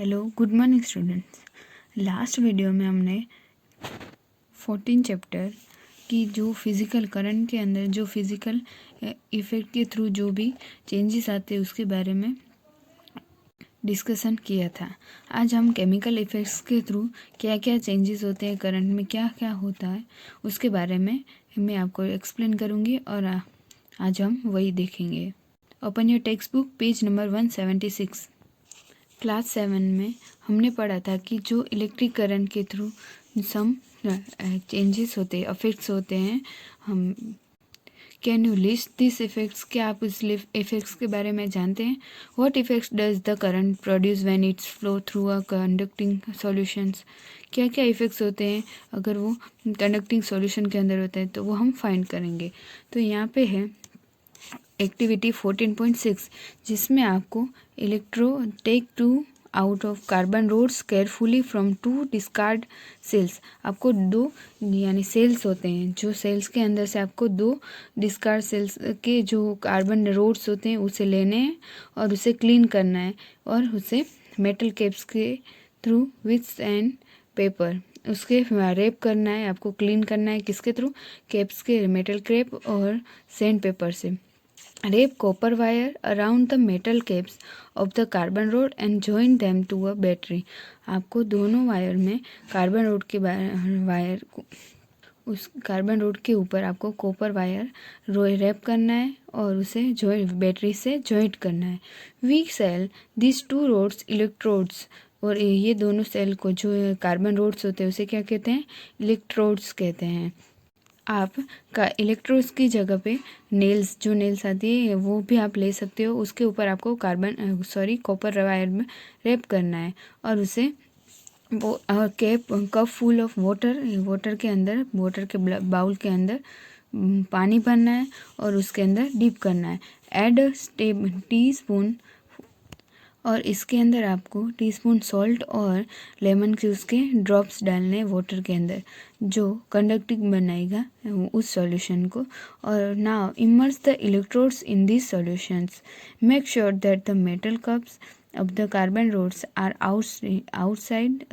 Hello, good morning students. Last video में हमने 14 chapter की जो फिज़िकल करंट के अंदर जो फिज़िकल इफ़ेक्ट के थ्रू जो भी चेंजेस आते हैं उसके बारे में डिस्कशन किया था। आज हम केमिकल इफ़ेक्ट्स के थ्रू क्या क्या चेंजेस होते हैं, करंट में क्या क्या होता है उसके बारे में मैं आपको एक्सप्लेन करूँगी और आज हम वही देखेंगे। Open your text book, page number 176। Class 7 में हमने पढ़ा था कि जो इलेक्ट्रिक करंट के थ्रू सम चेंजेस होते हैं, इफेक्ट्स होते हैं। हम can you list this effects? क्या आप इस इफेक्ट्स के बारे में जानते हैं? What effects does the current produce when it's flow through a conducting solutions? क्या क्या इफेक्ट्स होते हैं अगर वो कंडक्टिंग सॉल्यूशन के अंदर होता है, तो वो हम फाइंड करेंगे। तो यहाँ पे है एक्टिविटी 14.6, जिसमें आपको electro take two out of carbon rods carefully from two discard cells. आपको दो यानी सेल्स होते हैं, जो सेल्स के अंदर से आपको दो डिस्कार्ड सेल्स के जो कार्बन रोड्स होते हैं उसे लेने हैं और उसे क्लीन करना है और उसे मेटल कैप्स के थ्रू विथ एंड पेपर उसके रैप करना है। आपको क्लीन करना है किसके थ्रू? कैप्स के, मेटल कैप और सैंड पेपर से। Wrap copper wire around the metal caps of the carbon rod and join them to a battery। आपको दोनों वायर में कार्बन रोड के वायर उस कार्बन रोड के ऊपर आपको कॉपर वायर रैप करना है और उसे बैटरी से जॉइंट करना है। We sell this two rods electrodes, और ये दोनों सेल को जो कार्बन रोड्स होते हैं उसे क्या कहते हैं? इलेक्ट्रोड्स कहते हैं। आप का इलेक्ट्रोड्स की जगह पे नेल्स, जो नेल्स आती है वो भी आप ले सकते हो। उसके ऊपर आपको कॉपर वायर में रैप करना है और उसे वो कप फुल ऑफ वाटर के अंदर, वाटर के बाउल के अंदर पानी भरना है और उसके अंदर डिप करना है। ऐड टी स्पून, और इसके अंदर आपको टीस्पून सॉल्ट और लेमन के उसके ड्रॉप्स डालने हैं वाटर के अंदर, जो कंडक्टिंग बनाएगा उस सॉल्यूशन को। और now immerse the electrodes in this solutions. Make sure that the metal cups of the carbon rods are outside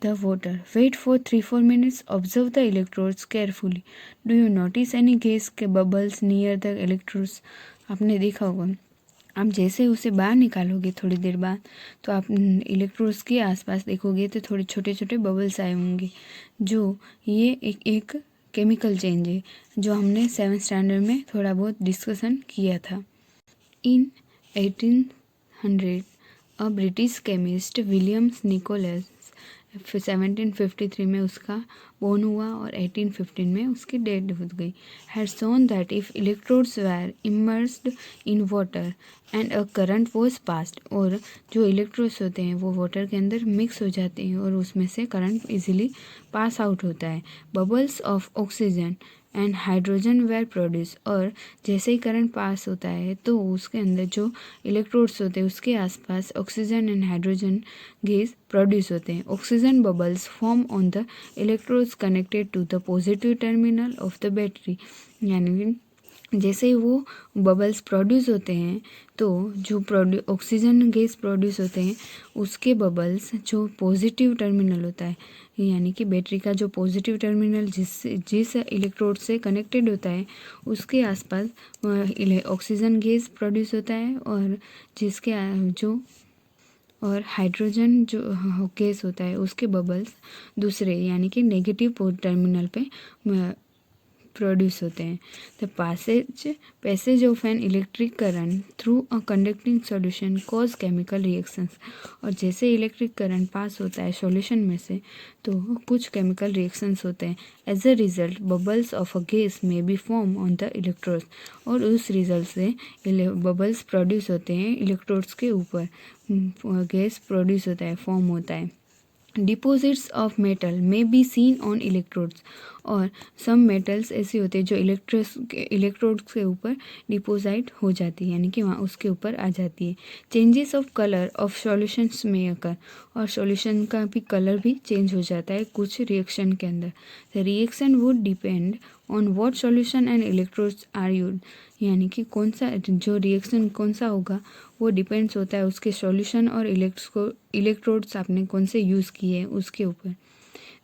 the water. Wait for 3-4 minutes. Observe the electrodes carefully. Do you notice any gas के bubbles near the electrodes? आपने देखा होगा, आप जैसे उसे बाहर निकालोगे थोड़ी देर बाद तो आप इलेक्ट्रोड्स के आसपास देखोगे तो थोड़े छोटे छोटे बबल्स आए होंगे। जो ये एक केमिकल चेंज है जो हमने 7th स्टैंडर्ड में थोड़ा बहुत डिस्कशन किया था। In 1800 a British chemist Williams Nicholas 1753 में उसका बोर्न हुआ और 1815 में उसकी डेथ हो गई। Had shown that if electrodes were immersed in water and a current was passed, और जो इलेक्ट्रोड्स होते हैं वो वाटर के अंदर मिक्स हो जाते हैं और उसमें से करंट इजीली पास आउट होता है। Bubbles of oxygen and hydrogen were produce, और जैसे ही करंट पास होता है तो उसके अंदर जो इलेक्ट्रोड्स होते हैं उसके आसपास oxygen and hydrogen gas produce होते हैं। Oxygen bubbles form on the electrodes connected to the positive terminal of the battery. यानी जैसे ही वो बबल्स प्रोड्यूस होते हैं तो जो ऑक्सीजन गैस प्रोड्यूस होते हैं उसके बबल्स जो पॉजिटिव टर्मिनल होता है, यानी कि बैटरी का जो पॉजिटिव टर्मिनल जिस इलेक्ट्रोड से कनेक्टेड होता है उसके आसपास ऑक्सीजन गैस प्रोड्यूस होता है, और जिसके जो और हाइड्रोजन जो गैस होता है उसके बबल्स दूसरे यानी कि नेगेटिव टर्मिनल पे प्रोड्यूस होते हैं। The passage of an electric current through a conducting solution cause chemical reactions, और जैसे इलेक्ट्रिक करंट पास होता है सॉल्यूशन में से तो कुछ केमिकल रिएक्शंस होते हैं। As a result bubbles of a gas may be form on the electrodes, और उस रिजल्ट से बबल्स प्रोड्यूस होते हैं इलेक्ट्रोड्स के ऊपर, गैस प्रोड्यूस होता है, फॉर्म होता है। डिपोजिट्स ऑफ मेटल में बी सीन ऑन इलेक्ट्रोड्स, और सम मेटल्स ऐसे होते हैं जो इलेक्ट्रोड्स के ऊपर डिपोजिट हो जाती है, यानी कि वहाँ उसके ऊपर आ जाती है। Changes of colour of solutions में अकर, और सॉल्यूशन का भी कलर भी चेंज हो जाता है कुछ रिएक्शन के अंदर। The reaction would depend on what solution and electrodes are used, यानी कि कौन सा जो रिएक्शन कौन सा होगा वो डिपेंड्स होता है उसके सॉल्यूशन और इलेक्ट्रोड्स आपने कौन से यूज़ किए हैं उसके ऊपर।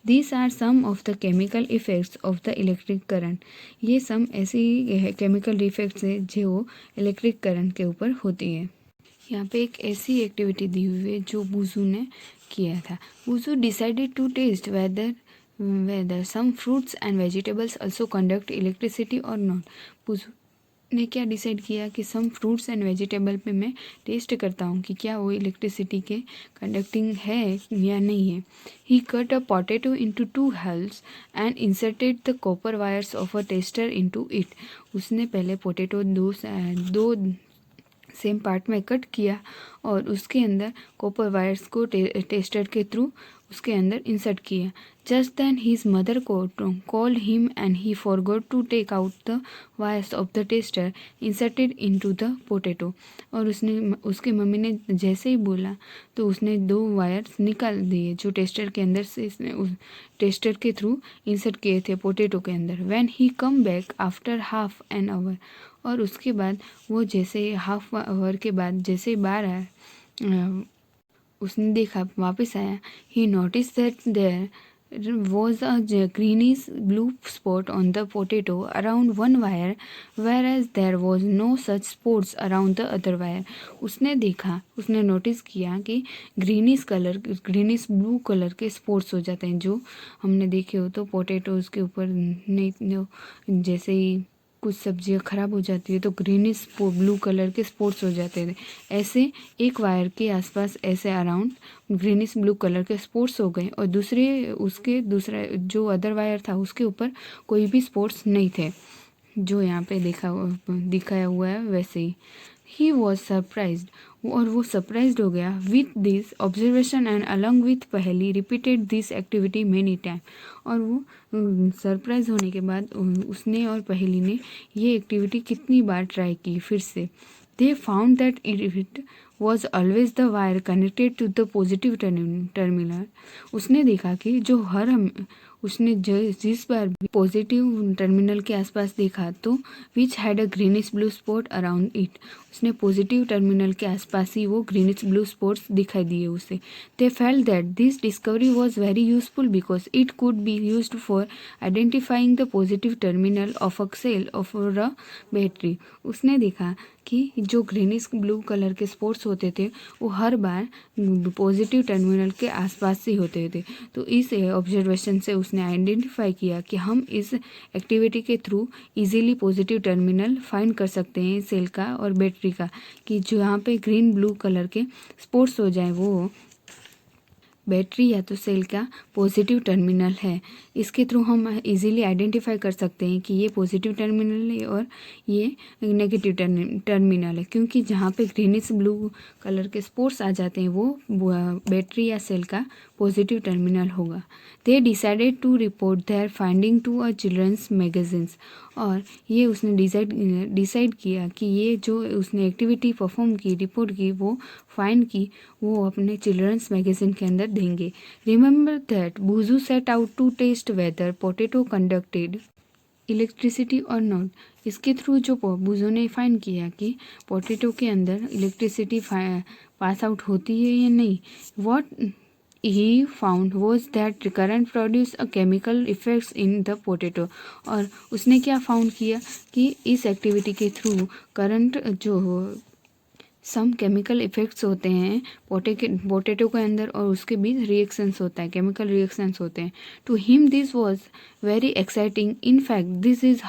These are some of the chemical effects of the electric current. ये सम ऐसी केमिकल इफेक्ट्स है जो इलेक्ट्रिक करंट के ऊपर होती है। यहाँ पे एक ऐसी एक्टिविटी दी हुई है जो बुजू ने किया था। Boojho decided to test whether some fruits and vegetables also conduct electricity और नॉट। बुजू ने क्या डिसाइड किया कि सम फ्रूट्स एंड वेजिटेबल पे मैं टेस्ट करता हूँ कि क्या वो इलेक्ट्रिसिटी के कंडक्टिंग है या नहीं है। He cut a potato into 2 halves and inserted the copper wires of a tester into it. उसने पहले पोटैटो दो सेम पार्ट में कट किया और उसके अंदर कॉपर वायर्स को टेस्टर के थ्रू उसके अंदर इंसर्ट किया। Just then his mother called him and he forgot to take out the wires of the tester inserted into the potato. और उसके मम्मी ने जैसे ही बोला तो उसने 2 वायर्स निकाल दिए जो टेस्टर के अंदर से टेस्टर के थ्रू इंसर्ट किए थे पोटैटो के अंदर। When he come back after half an hour, और उसके बाद वो जैसे हाफ आवर के बाद जैसे बाहर आया उसने देखा वापस आया। He notice that there was a greenish blue spot on the potato around 1 wire whereas there was no such spots around the other wire. उसने नोटिस किया कि ग्रीनिश ब्लू कलर के स्पॉट्स हो जाते हैं जो हमने देखे हो तो पोटैटोज़ के ऊपर नहीं, जैसे ही कुछ सब्जियां खराब हो जाती है तो ग्रीनिश ब्लू कलर के स्पॉट्स हो जाते थे, ऐसे एक वायर के आसपास ऐसे अराउंड ग्रीनिश ब्लू कलर के स्पॉट्स हो गए और दूसरा जो अदर वायर था उसके ऊपर कोई भी स्पॉट्स नहीं थे जो यहाँ पे दिखाया हुआ है वैसे ही। ही वॉज सरप्राइज्ड, और वो सरप्राइज्ड हो गया with this observation and along with Paheli repeated this activity many time. और वो सरप्राइज होने के बाद उसने और पहली ने ये एक्टिविटी कितनी बार ट्राई की फिर से। They found that it was always the wire connected to the positive terminal. उसने देखा कि उसने जिस बार भी पॉजिटिव टर्मिनल के आसपास देखा तो which had a greenish blue spot around it, उसने पॉजिटिव टर्मिनल के आसपास ही वो ग्रीनिश ब्लू स्पॉट्स दिखाई दिए उसे। They felt that this discovery was very useful because it could be used for identifying the positive terminal of a cell of a battery. उसने देखा कि जो ग्रीनिश ब्लू कलर के स्पॉट्स होते थे वो हर बार पॉजिटिव टर्मिनल के आसपास ही होते थे। तो इस ऑब्जर्वेशन से उसने आइडेंटिफाई किया कि हम इस एक्टिविटी के through easily positive terminal find कर सकते हैं सेल का और बैटरी का, कि जो यहाँ पे ग्रीन ब्लू कलर के स्पॉट्स हो जाए वो बैटरी या तो सेल का पॉजिटिव टर्मिनल है। इसके थ्रू हम इजीली आइडेंटिफाई कर सकते हैं कि ये पॉजिटिव टर्मिनल है और ये नेगेटिव टर्मिनल है, क्योंकि जहाँ पे ग्रीनिश ब्लू कलर के स्पॉट्स आ जाते हैं वो बैटरी या सेल का पॉजिटिव टर्मिनल होगा। They decided to report their finding to a children's magazines, और ये उसने डिसाइड किया कि ये जो उसने एक्टिविटी परफॉर्म की, रिपोर्ट की, वो फाइंड की, वो अपने चिल्ड्रंस मैगजीन के अंदर देंगे। Remember that Boojho set out to test whether potato conducted electricity और नॉट। इसके थ्रू जो बुजू ने फाइंड किया कि पोटैटो के अंदर इलेक्ट्रिसिटी पास आउट होती है या नहीं। What he found was that current produced a chemical effects in the potato, और उसने क्या फाउंड किया कि इस एक्टिविटी के थ्रू करंट जो सम केमिकल इफेक्ट्स होते हैं पोटैटो के अंदर और उसके बीच रिएक्शंस होता है, केमिकल रिएक्शंस होते हैं। To him this was very exciting, in fact this is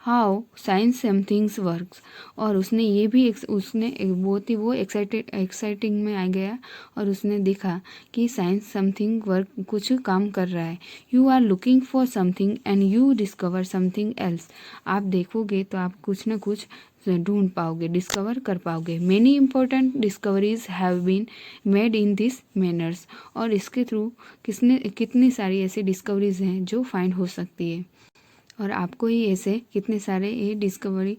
how science somethings works. और उसने ये भी उसने बहुत ही वो एक्साइटिंग में आ गया और उसने देखा कि साइंस समथिंग वर्क कुछ काम कर रहा है। You are looking for something and you discover something else. आप देखोगे तो आप कुछ ना कुछ ढूंढ पाओगे, डिस्कवर कर पाओगे। Many important discoveries have been made in this manners, और इसके थ्रू कितनी सारी ऐसी डिस्कवरीज हैं जो फाइंड हो सकती है। और आपको ही ऐसे कितने सारे ये डिस्कवरी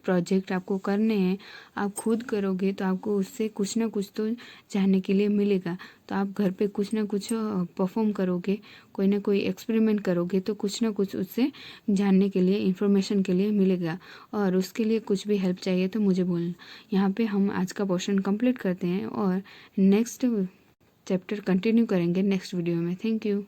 प्रोजेक्ट आपको करने हैं, आप खुद करोगे तो आपको उससे कुछ ना कुछ तो जानने के लिए मिलेगा। तो आप घर पे कुछ ना कुछ परफॉर्म करोगे, कोई ना कोई एक्सपेरिमेंट करोगे तो कुछ ना कुछ उससे जानने के लिए, इंफॉर्मेशन के लिए मिलेगा। और उसके लिए कुछ भी हेल्प चाहिए तो मुझे बोलना। यहाँ पे हम आज का पोर्शन कंप्लीट करते हैं और नेक्स्ट चैप्टर कंटिन्यू करेंगे नेक्स्ट वीडियो में। Thank you.